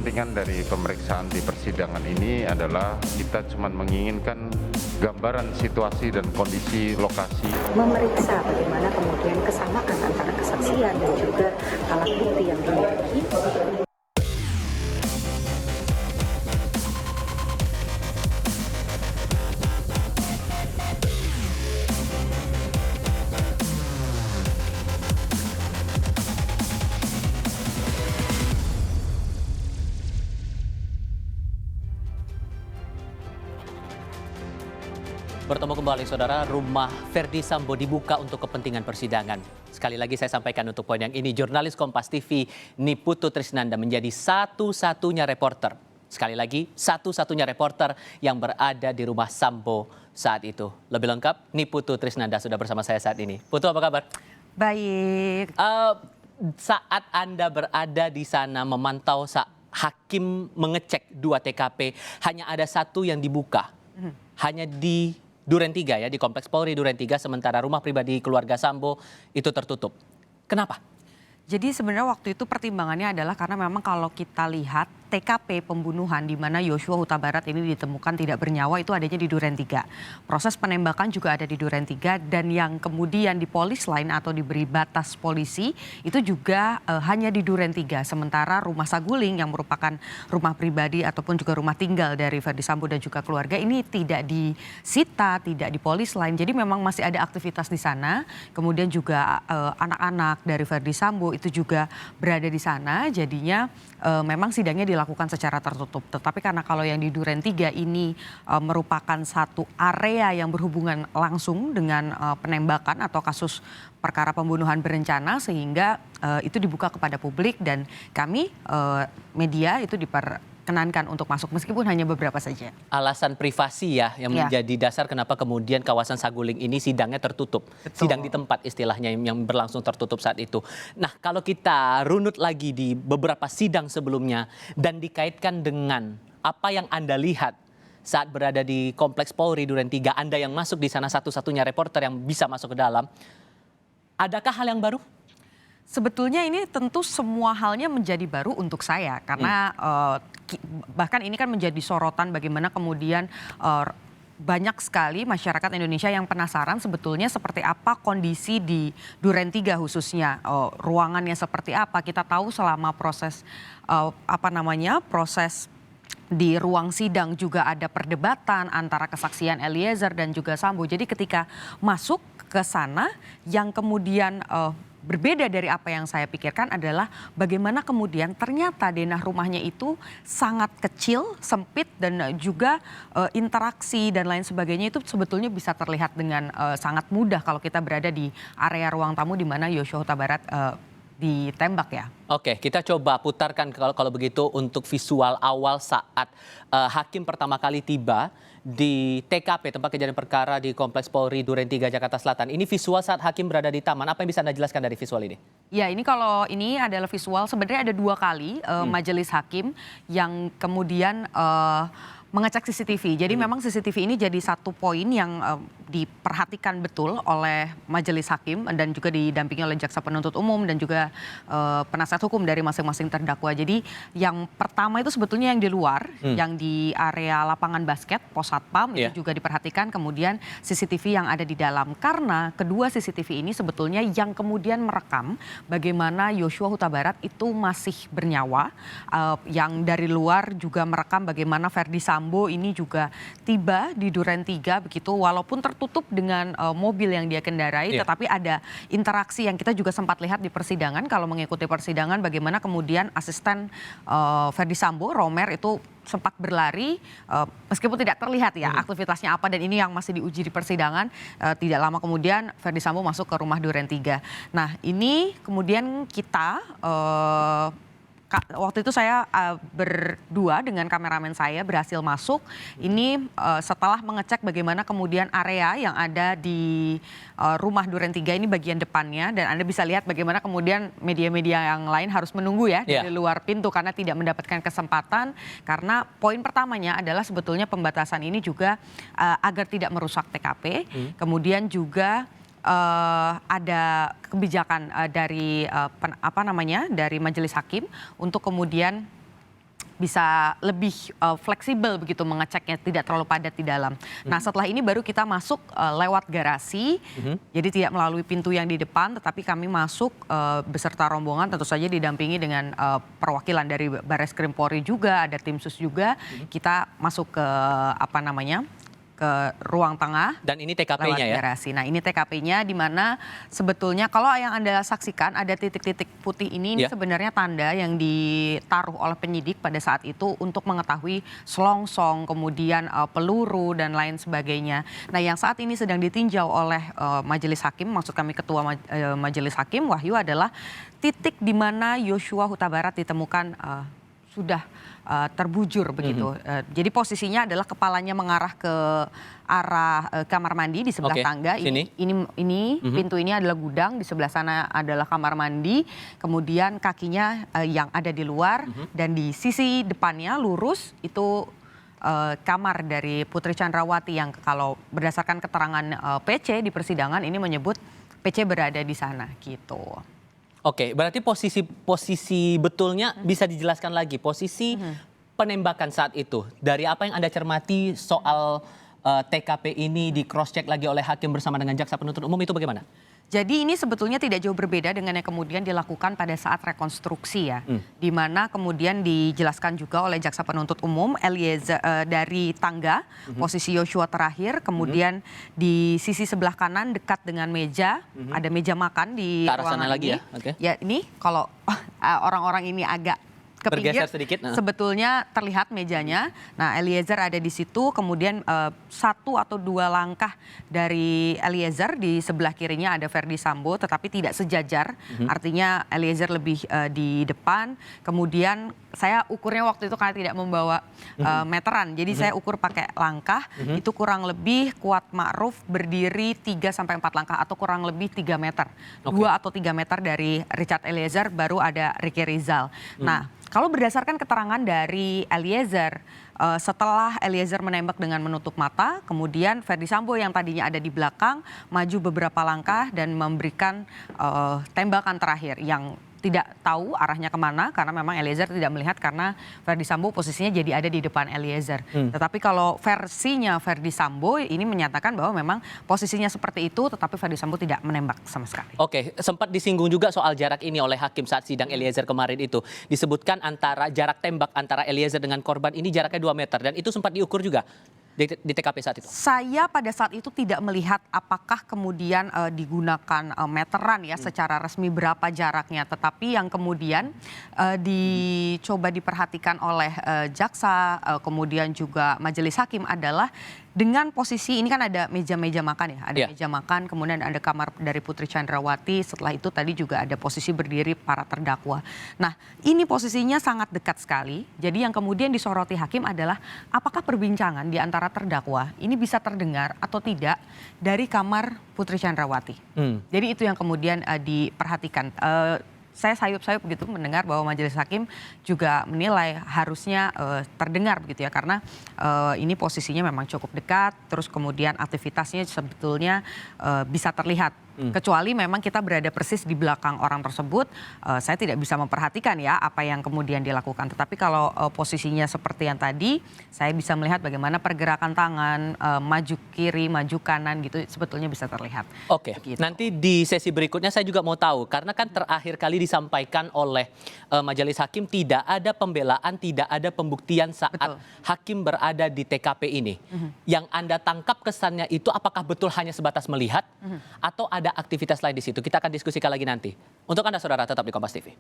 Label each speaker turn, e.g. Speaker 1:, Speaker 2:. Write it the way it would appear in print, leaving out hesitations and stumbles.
Speaker 1: kepentingan dari pemeriksaan di persidangan ini adalah kita cuma menginginkan gambaran situasi dan kondisi lokasi.
Speaker 2: Memeriksa bagaimana kemudian kesamaan antara kesaksian dan juga alat bukti yang dimiliki.
Speaker 3: Bertemu kembali, saudara. Rumah Verdi Sambo dibuka untuk kepentingan persidangan. Sekali lagi saya sampaikan untuk poin yang ini, jurnalis Kompas TV Niputu Trisnanda menjadi satu-satunya reporter. Sekali lagi, satu-satunya reporter yang berada di rumah Sambo saat itu. Lebih lengkap, Niputu Trisnanda sudah bersama saya saat ini. Putu, apa kabar?
Speaker 4: Baik.
Speaker 3: Saat Anda berada di sana memantau hakim mengecek 2 TKP, hanya ada satu yang dibuka. Hanya di Duren 3 ya, di Kompleks Polri Duren 3, sementara rumah pribadi keluarga Sambo itu tertutup. Kenapa?
Speaker 4: Jadi sebenarnya waktu itu pertimbangannya adalah karena memang kalau kita lihat TKP pembunuhan di mana Yosua Huta Barat ini ditemukan tidak bernyawa itu adanya di Duren 3. Proses penembakan juga ada di Duren 3 dan yang kemudian di polis lain atau diberi batas polisi itu juga hanya di Duren 3. Sementara rumah Saguling yang merupakan rumah pribadi ataupun juga rumah tinggal dari Verdi Sambo dan juga keluarga ini tidak disita, tidak di polis lain. Jadi memang masih ada aktivitas di sana. Kemudian juga anak-anak dari Verdi Sambo itu juga berada di sana. Jadinya memang sidangnya dilakukan secara tertutup. Tetapi karena kalau yang di Duren 3 ini merupakan satu area yang berhubungan langsung dengan penembakan atau kasus perkara pembunuhan berencana sehingga itu dibuka kepada publik dan kami media itu diperkenankan untuk masuk meskipun hanya beberapa saja.
Speaker 3: Alasan privasi ya yang menjadi dasar kenapa kemudian kawasan Saguling ini sidangnya tertutup.
Speaker 4: Betul.
Speaker 3: Sidang di tempat istilahnya yang berlangsung tertutup saat itu. Nah, kalau kita runut lagi di beberapa sidang sebelumnya dan dikaitkan dengan apa yang Anda lihat saat berada di Kompleks Polri Duren 3, Anda yang masuk di sana satu-satunya reporter yang bisa masuk ke dalam. Adakah hal yang baru?
Speaker 4: Sebetulnya ini tentu semua halnya menjadi baru untuk saya karena bahkan ini kan menjadi sorotan bagaimana kemudian banyak sekali masyarakat Indonesia yang penasaran sebetulnya seperti apa kondisi di Duren 3 khususnya, ruangannya seperti apa. Kita tahu selama proses proses di ruang sidang juga ada perdebatan antara kesaksian Eliezer dan juga Sambo. Jadi ketika masuk ke sana yang kemudian berbeda dari apa yang saya pikirkan adalah bagaimana kemudian ternyata denah rumahnya itu sangat kecil, sempit dan juga interaksi dan lain sebagainya itu sebetulnya bisa terlihat dengan sangat mudah kalau kita berada di area ruang tamu di mana Yosua Huta Barat ditembak ya.
Speaker 3: Oke, kita coba putarkan kalau begitu untuk visual awal saat hakim pertama kali tiba di TKP tempat kejadian perkara di Kompleks Polri Duren 3 Jakarta Selatan. Ini visual saat hakim berada di taman. Apa yang bisa Anda jelaskan dari visual ini?
Speaker 4: Ya, ini adalah visual sebenarnya ada 2 kali majelis hakim yang kemudian mengecek CCTV. Jadi memang CCTV ini jadi satu poin yang diperhatikan betul oleh majelis hakim dan juga didampingi oleh jaksa penuntut umum dan juga penasihat hukum dari masing-masing terdakwa. Jadi yang pertama itu sebetulnya yang di luar, yang di area lapangan basket, pos satpam itu juga diperhatikan. Kemudian CCTV yang ada di dalam karena kedua CCTV ini sebetulnya yang kemudian merekam bagaimana Yosua Huta Barat itu masih bernyawa. Yang dari luar juga merekam bagaimana Verdi Sambo ini juga tiba di Duren 3 begitu walaupun tertutup dengan mobil yang dia kendarai tetapi ada interaksi yang kita juga sempat lihat di persidangan kalau mengikuti persidangan bagaimana kemudian asisten Verdi Sambo Romer itu sempat berlari meskipun tidak terlihat ya aktivitasnya apa dan ini yang masih diuji di persidangan tidak lama kemudian Verdi Sambo masuk ke rumah Duren 3. Nah, ini kemudian kita waktu itu saya berdua dengan kameramen saya berhasil masuk. Ini setelah mengecek bagaimana kemudian area yang ada di rumah Duren 3 ini bagian depannya. Dan Anda bisa lihat bagaimana kemudian media-media yang lain harus menunggu ya dari luar pintu karena tidak mendapatkan kesempatan. Karena poin pertamanya adalah sebetulnya pembatasan ini juga agar tidak merusak TKP. Kemudian juga ada kebijakan dari dari majelis hakim untuk kemudian bisa lebih fleksibel begitu mengeceknya, tidak terlalu padat di dalam. Nah setelah ini baru kita masuk lewat garasi, jadi tidak melalui pintu yang di depan, tetapi kami masuk beserta rombongan, tentu saja didampingi dengan perwakilan dari Barreskrim Polri juga, ada tim sus juga. Kita masuk ke ke ruang tengah.
Speaker 3: Dan ini
Speaker 4: Lewat
Speaker 3: TKP-nya ya?
Speaker 4: garasi. Nah ini TKP-nya di mana sebetulnya kalau yang Anda saksikan ada titik-titik putih ini
Speaker 3: Ya.
Speaker 4: sebenarnya tanda yang ditaruh oleh penyidik pada saat itu untuk mengetahui selongsong, kemudian peluru dan lain sebagainya. Nah yang saat ini sedang ditinjau oleh Majelis Hakim, maksud kami Ketua Majelis Hakim Wahyu, adalah titik di mana Yosua Huta Barat ditemukan sudah terbujur begitu. Jadi posisinya adalah kepalanya mengarah ke arah kamar mandi di sebelah
Speaker 3: Oke,
Speaker 4: tangga.
Speaker 3: sini.
Speaker 4: Ini pintu ini adalah gudang, di sebelah sana adalah kamar mandi. Kemudian kakinya yang ada di luar dan di sisi depannya lurus itu kamar dari Putri Chandrawati yang kalau berdasarkan keterangan PC di persidangan ini menyebut PC berada di sana gitu.
Speaker 3: Oke, berarti posisi betulnya bisa dijelaskan lagi, posisi penembakan saat itu. Dari apa yang Anda cermati soal TKP ini di cross check lagi oleh hakim bersama dengan jaksa penuntut umum itu bagaimana?
Speaker 4: Jadi ini sebetulnya tidak jauh berbeda dengan yang kemudian dilakukan pada saat rekonstruksi ya. Di mana kemudian dijelaskan juga oleh jaksa penuntut umum Eliezer dari tangga, posisi Yosua terakhir, kemudian di sisi sebelah kanan dekat dengan meja, ada meja makan di
Speaker 3: Ke arah sana
Speaker 4: ruangan
Speaker 3: lagi
Speaker 4: ini.
Speaker 3: ya? Oke.
Speaker 4: Ya ini kalau orang-orang ini agak ke
Speaker 3: Bergeser
Speaker 4: pinggir,
Speaker 3: sedikit, nah.
Speaker 4: sebetulnya terlihat mejanya. Nah Eliezer ada di situ, kemudian 1 atau 2 langkah dari Eliezer di sebelah kirinya ada Ferdi Sambo, tetapi tidak sejajar. Artinya Eliezer lebih di depan. Kemudian saya ukurnya waktu itu karena tidak membawa meteran, jadi saya ukur pakai langkah. Itu kurang lebih Kuat Ma'ruf berdiri 3-4 langkah atau kurang lebih 3 meter. 2 atau 3 meter dari Richard Eliezer, baru ada Ricky Rizal. Nah, kalau berdasarkan keterangan dari Eliezer, setelah Eliezer menembak dengan menutup mata, kemudian Ferdi Sambo yang tadinya ada di belakang maju beberapa langkah dan memberikan tembakan terakhir yang tidak tahu arahnya kemana karena memang Eliezer tidak melihat karena Ferdi Sambo posisinya jadi ada di depan Eliezer. Tetapi kalau versinya Ferdi Sambo ini menyatakan bahwa memang posisinya seperti itu, tetapi Ferdi Sambo tidak menembak sama sekali.
Speaker 3: Oke, sempat disinggung juga soal jarak ini oleh hakim saat sidang Eliezer kemarin itu. Disebutkan antara jarak tembak antara Eliezer dengan korban ini jaraknya 2 meter dan itu sempat diukur juga di TKP saat itu.
Speaker 4: Saya pada saat itu tidak melihat apakah kemudian digunakan meteran ya secara resmi berapa jaraknya. Tetapi yang kemudian dicoba diperhatikan oleh jaksa kemudian juga majelis hakim adalah dengan posisi ini kan ada meja-meja makan ya. Ada meja makan, kemudian ada kamar dari Putri Chandrawati. Setelah itu tadi juga ada posisi berdiri para terdakwa. Nah ini posisinya sangat dekat sekali. Jadi yang kemudian disoroti hakim adalah apakah perbincangan di antara terdakwa ini bisa terdengar atau tidak dari kamar Putri Chandrawati. Jadi itu yang kemudian diperhatikan. Saya sayup-sayup begitu mendengar bahwa majelis hakim juga menilai harusnya terdengar begitu ya karena ini posisinya memang cukup dekat, terus kemudian aktivitasnya sebetulnya bisa terlihat. Kecuali memang kita berada persis di belakang orang tersebut, saya tidak bisa memperhatikan ya apa yang kemudian dilakukan. Tetapi kalau posisinya seperti yang tadi, saya bisa melihat bagaimana pergerakan tangan, maju kiri, maju kanan gitu sebetulnya bisa terlihat.
Speaker 3: Oke,
Speaker 4: Gitu.
Speaker 3: nanti di sesi berikutnya saya juga mau tahu karena kan terakhir kali disampaikan oleh majelis hakim tidak ada pembelaan, tidak ada pembuktian saat hakim berada di TKP ini. Yang Anda tangkap kesannya itu apakah betul hanya sebatas melihat atau ada aktivitas lain di situ? Kita akan diskusikan lagi nanti. Untuk Anda saudara tetap di Kompas TV.